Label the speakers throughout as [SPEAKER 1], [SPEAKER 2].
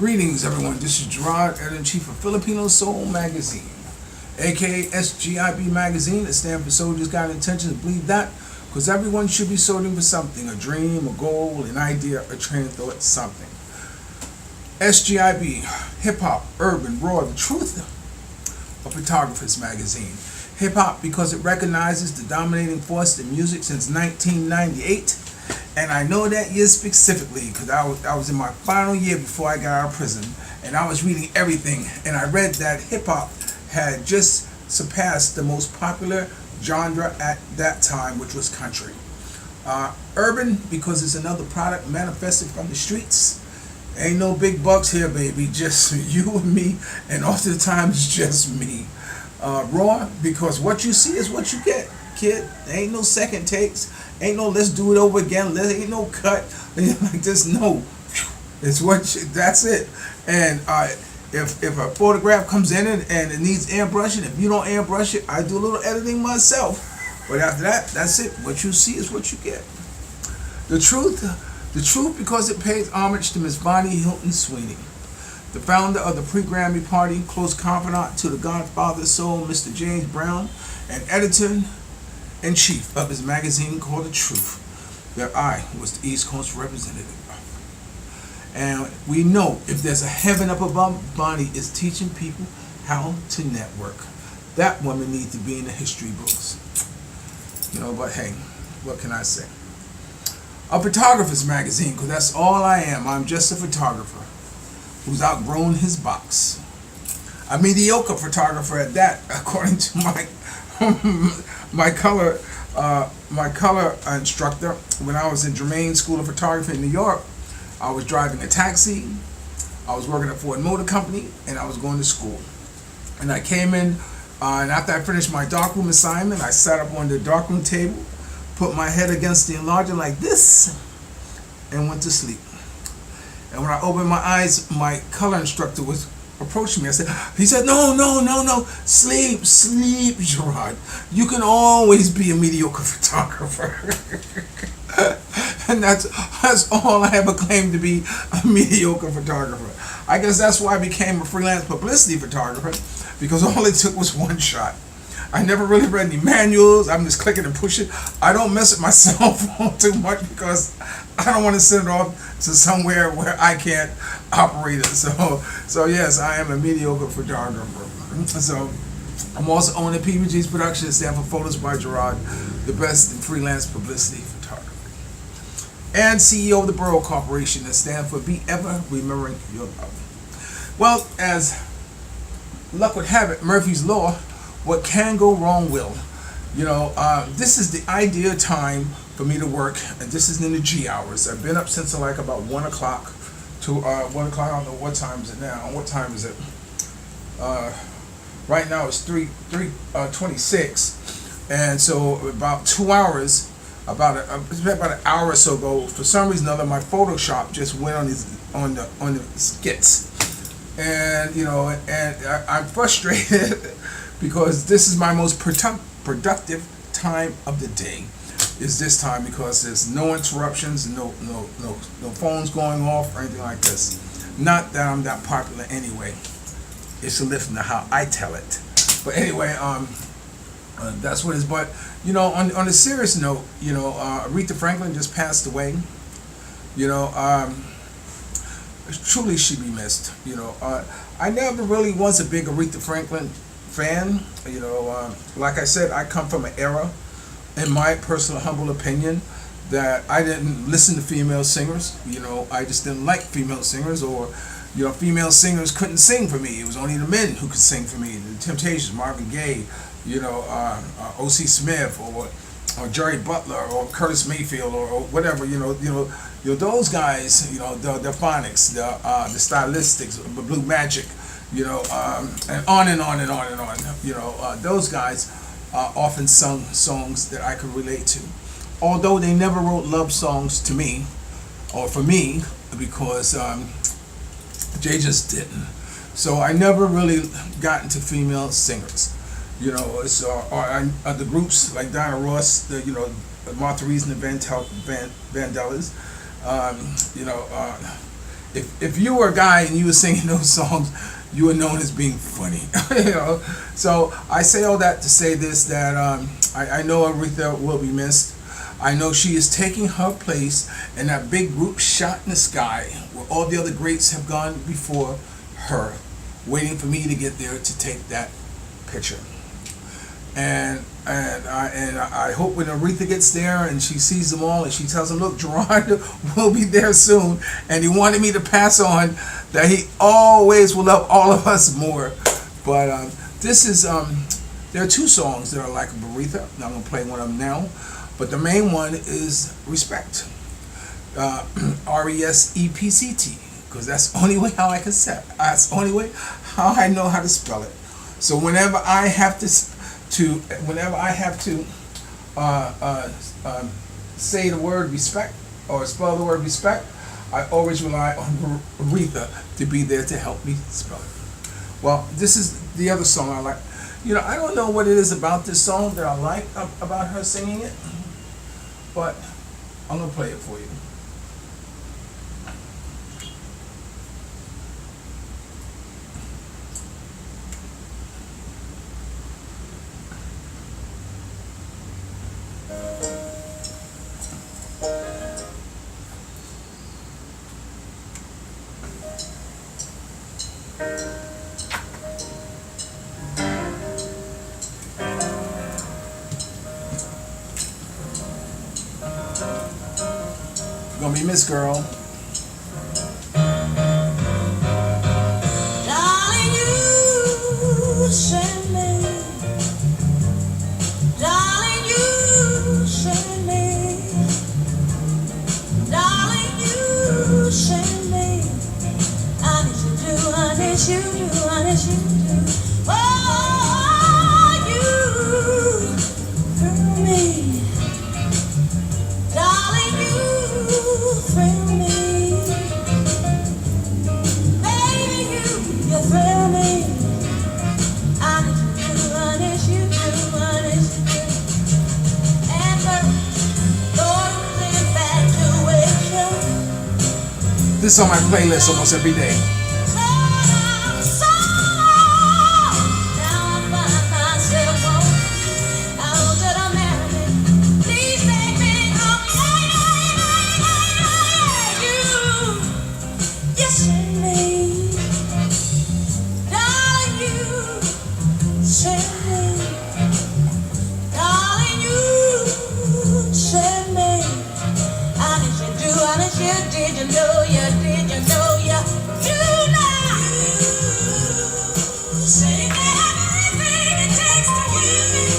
[SPEAKER 1] Greetings, everyone. This is Gerard, editor-in-chief of Filipino Soul Magazine, aka S.G.I.B magazine. It stands for Soldiers Got Intentions. Believe that, because everyone should be soldiering for something: a dream, a goal, an idea, a train of thought, something. S.G.I.B, hip-hop, urban, raw, the truth of Photographers magazine. Hip-hop because it recognizes the dominating force in music since 1998. And I know that year specifically because I was in my final year before I got out of prison, and I was reading everything, and I read that hip-hop had just surpassed the most popular genre at that time, which was country. Urban because it's another product manifested from the streets. Ain't no big bucks here, baby, just you and me, and oftentimes just me. Raw because what you see is what you get, kid. There ain't no second takes. Ain't no let's do it over again. There ain't no cut. Like this, no. It's that's it. And if a photograph comes in and it needs airbrushing, if you don't airbrush it, I do a little editing myself. But after that, that's it. What you see is what you get. The truth because it pays homage to Miss Vonney Hilton Sweeney, the founder of the pre-Grammy Party, close confidant to the Godfather soul, Mr. James Brown, and editor-in-chief of his magazine called The Truth, that I was the East Coast representative of. And we know if there's a heaven up above, Vonney is teaching people how to network. That woman needs to be in the history books. But hey, what can I say? A Photographers magazine, because that's all I am. I'm just a photographer who's outgrown his box. A mediocre photographer at that, according to my color instructor. When I was in Germain School of Photography in New York, I was driving a taxi, I was working at Ford Motor Company, and I was going to school. And I came in, and after I finished my darkroom assignment, I sat up on the darkroom table, put my head against the enlarger like this, and went to sleep. And when I opened my eyes, my color instructor was approaching me. He said, no, sleep, Gerard. You can always be a mediocre photographer. And that's all I ever claimed to be, a mediocre photographer. I guess that's why I became a freelance publicity photographer, because all it took was one shot. I never really read any manuals. I'm just clicking and pushing. I don't mess with my cell phone too much because I don't want to send it off to somewhere where I can't operate it. So yes, I am a mediocre photographer. So I'm also owning PBG's production, stand for Photos by Gerard, the best in freelance publicity photography, and CEO of the Borough Corporation, that stand for Be Ever Remembering Your Love. Well, as luck would have it, Murphy's Law, what can go wrong will. This is the ideal time for me to work, and this is in the G hours. I've been up since like about 1 o'clock to 1 o'clock. I don't know what time is it now. What time is it? Right now it's 3:26, and so about 2 hours, about an hour or so ago, for some reason or other, my Photoshop just went on the skits, and I'm frustrated because this is my most productive time of the day. Is this time because there's no interruptions, no phones going off or anything like this. Not that I'm that popular anyway. It's a listen to how I tell it. But anyway, that's what it is. But on a serious note, Aretha Franklin just passed away. Truly she be missed. I never really was a big Aretha Franklin fan. Like I said, I come from an era, in my personal humble opinion, that I didn't listen to female singers. I just didn't like female singers, or female singers couldn't sing for me. It was only the men who could sing for me. The Temptations, Marvin Gaye, O.C. Smith, or Jerry Butler, or Curtis Mayfield, or whatever. Those guys. The phonics, the stylistics, the Blue Magic. And on and on and on and on. Those guys often sung songs that I could relate to, although they never wrote love songs to me or for me, because they just didn't. So I never really got into female singers. It's the groups like Diana Ross, Martha Reeves and the Vandellas, if you were a guy and you were singing those songs, you were known as being funny. You know. So I say all that to say this, that I know Aretha will be missed. I know she is taking her place in that big group shot in the sky where all the other greats have gone before her, waiting for me to get there to take that picture. And I hope when Aretha gets there and she sees them all and she tells them, look, Gerard will be there soon, and he wanted me to pass on that he always will love all of us more. But this is there are two songs that are like Aretha. I'm gonna play one of them now, but the main one is Respect, RESEPCT, because that's the only way how I can say it. That's the only way how I know how to spell it. So whenever I have to say the word respect or spell the word respect, I always rely on Aretha to be there to help me spell it. Well, this is the other song I like. You know, I don't know what it is about this song that I like about her singing it, but I'm gonna play it for you. Gonna be Miss Girl.
[SPEAKER 2] Darling, you send me. Darling, you send me. Darling, you send me. I need you do, I need you do, I need you do. Oh, you through me. Darling, you thrill me. Baby, you thrill me. I need you do, I need you do, I need you do. And first, Lord, infatuation.
[SPEAKER 1] This is on my playlist almost every day.
[SPEAKER 2] Did you know you do now? Say everything it takes to give you.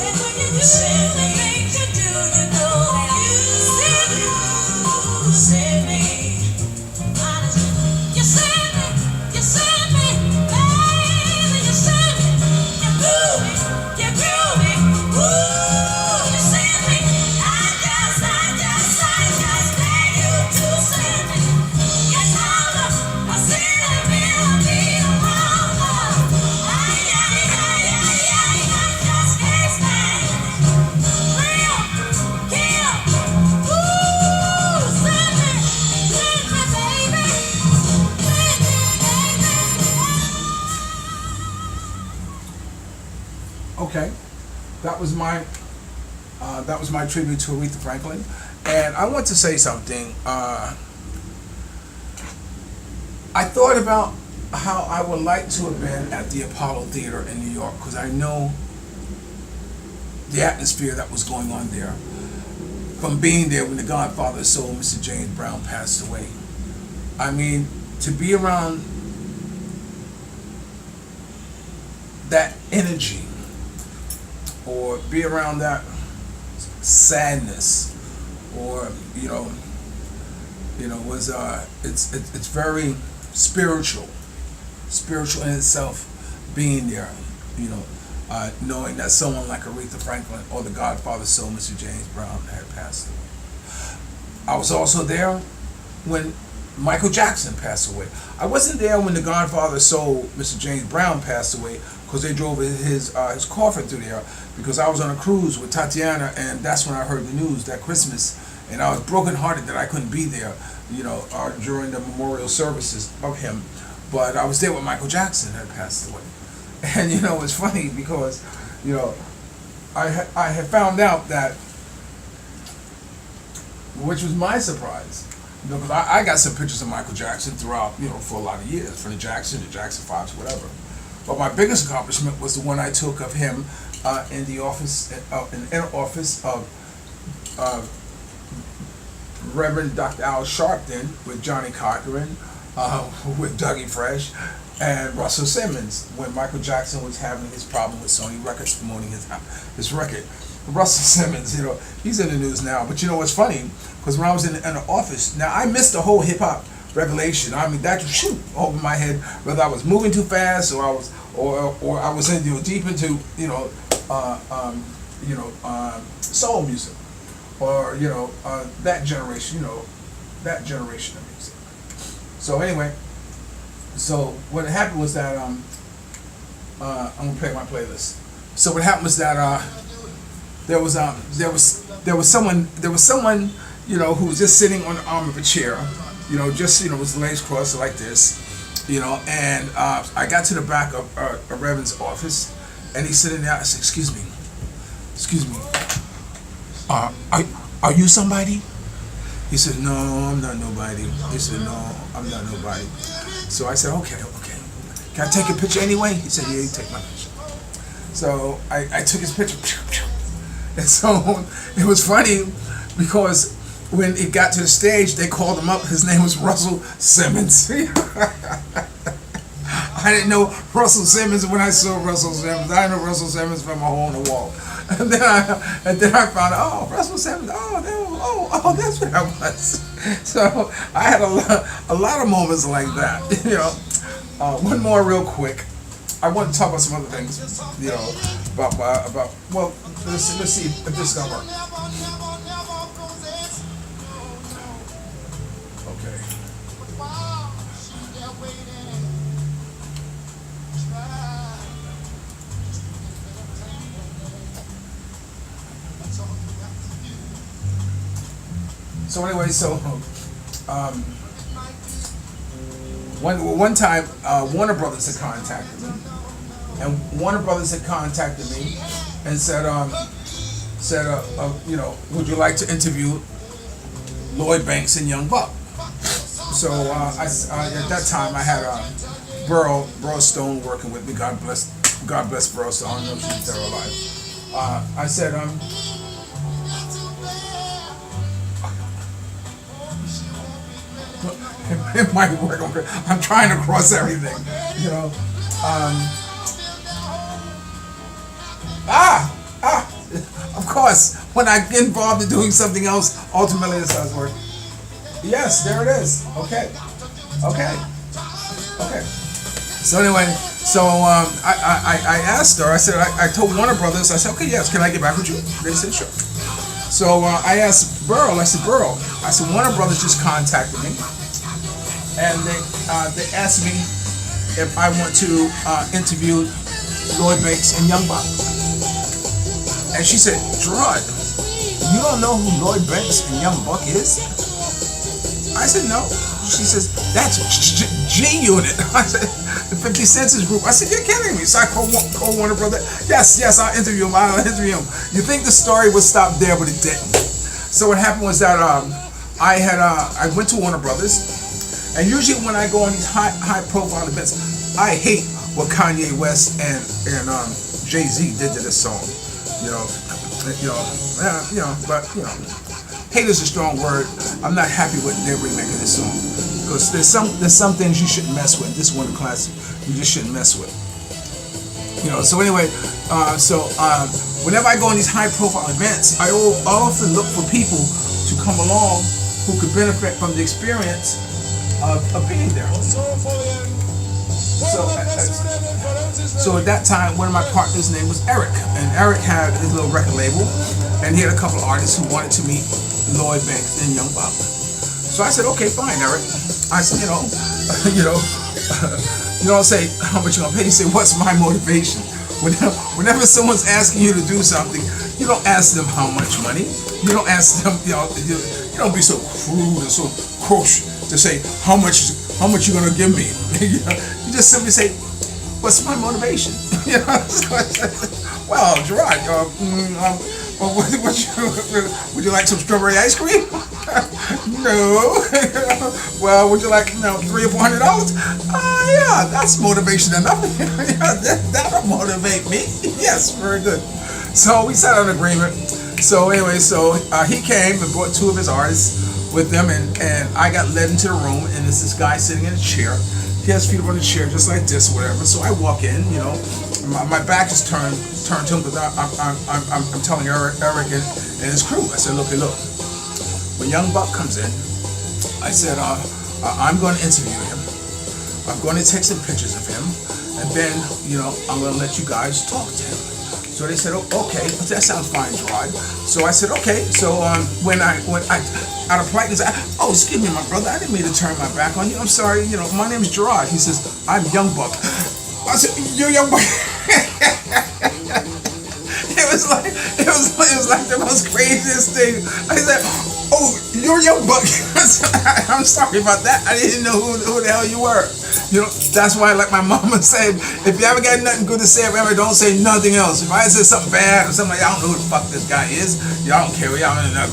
[SPEAKER 2] And when you do the things you do, you know that you send me. Honestly, you send me, baby, you send me. You're groovy, ooh, you send me. I just beg you to send me. Yes, I see the melody around love. I just can't stand it. Real, kill, ooh, send me, baby. Send me, baby.
[SPEAKER 1] Okay, that was my tribute to Aretha Franklin, and I want to say something. I thought about how I would like to have been at the Apollo Theater in New York, because I know the atmosphere that was going on there from being there when the Godfather of Soul, Mr. James Brown, passed away. I mean, to be around that energy or be around that sadness, or was it's very spiritual in itself, being there, knowing that someone like Aretha Franklin or the Godfather Soul, Mr. James Brown, had passed away. I was also there when Michael Jackson passed away. I wasn't there when the Godfather Soul, Mr. James Brown, passed away, because they drove his coffin through there, because I was on a cruise with Tatiana, and that's when I heard the news that Christmas, and I was brokenhearted that I couldn't be there. during the memorial services of him. But I was there when Michael Jackson had passed away. And it's funny because I had found out that, which was my surprise, because I got some pictures of Michael Jackson throughout, for a lot of years, from the Jackson 5s, whatever. But my biggest accomplishment was the one I took of him in the office, in the inner office of Reverend Dr. Al Sharpton, with Johnny Cochran, with Dougie Fresh, and Russell Simmons, when Michael Jackson was having his problem with Sony Records promoting his record. Russell Simmons, he's in the news now. But what's funny? Because when I was in the office, now I missed the whole hip hop revelation. I mean, that shoot over my head, whether I was moving too fast or I was in deep into soul music, or that generation of music. So anyway, so what happened was that I'm gonna play my playlist. So what happened was that there was someone who was just sitting on the arm of a chair, with his legs crossed like this, and I got to the back of Reverend's office, and he's sitting there. I said, excuse me, are you somebody? He said, no, I'm not nobody. He said, no, I'm not nobody. So I said, okay. Can I take a picture anyway? He said, yeah, you take my picture. So I took his picture. And so it was funny because when it got to the stage, they called him up. His name was Russell Simmons. I didn't know Russell Simmons when I saw Russell Simmons. I know Russell Simmons from a hole in the wall. And then I found out, Russell Simmons, that's what I was. So I had a lot of moments like that. One more real quick. I want to talk about some other things. About let's see if this is gonna work. Okay. So anyway, one time Warner Brothers had contacted me, and Warner Brothers had contacted me and said, would you like to interview Lloyd Banks and Young Buck? So at that time I had Burl Stone working with me. God bless Burl Stone. I don't know if she's still alive. I said, it might work. I'm trying to cross everything, Of course, when I get involved in doing something else, ultimately it starts working. Yes, there it is. Okay. So anyway, I asked her. I said, I told Warner Brothers. I said, okay, yes. Can I get back with you? They said, sure. So I asked Burl. I said, Warner Brothers just contacted me, and they asked me if I want to interview Lloyd Banks and Young Buck. And she said, Gerard, you don't know who Lloyd Banks and Young Buck is? I said, no. She says, that's G-Unit. I said, the 50 Census Group. I said, you're kidding me. So I called Warner Brother. Yes, I'll interview him. You think the story would stop there, but it didn't. So what happened was that I went to Warner Brothers, and usually when I go on these high profile events, I hate what Kanye West and Jay-Z did to this song. But hate is a strong word. I'm not happy with their remaking this song, because there's some things you shouldn't mess with. This one, the classic, you just shouldn't mess with. So anyway, whenever I go on these high profile events, I often look for people to come along who could benefit from the experience of being there. So at that time, one of my partners' name was Eric, and Eric had his little record label, and he had a couple of artists who wanted to meet Lloyd Banks and Young Buck. So I said, okay, fine, Eric. I said, you don't say how much you're gonna pay. You say, what's my motivation? Whenever someone's asking you to do something, you don't ask them how much money. You don't ask them, you don't be so crude and so approach to say how much you gonna give me. You know, you just simply say, what's my motivation? You know, well, Gerard, would you like some strawberry ice cream? No. Well, would you like $300 or $400? Yeah, that's motivation enough. That'll motivate me. Yes, very good. So we set an agreement. So anyway, he came and brought two of his artists with them, and I got led into the room, and there's this guy sitting in a chair. He has feet up on the chair just like this, or whatever. So I walk in, my back is turned to him because I'm telling Eric and his crew. I said, look. When Young Buck comes in, I said, I'm going to interview him. I'm going to take some pictures of him, and then I'm going to let you guys talk to him. So they said, oh, okay, that sounds fine, Gerard. So I said, okay. So when I out of politeness, oh, excuse me, my brother, I didn't mean to turn my back on you. I'm sorry, my name is Gerard. He says, I'm Young Buck. I said, you're Young Buck. It was like the most craziest thing. I said, oh, you're Young Buck. I'm sorry about that. I didn't know who the hell you were. That's why, like my mama said, if you ever got nothing good to say, remember, don't say nothing else. If I said something bad or something like, I don't know who the fuck this guy is. Y'all don't care. Y'all don't know.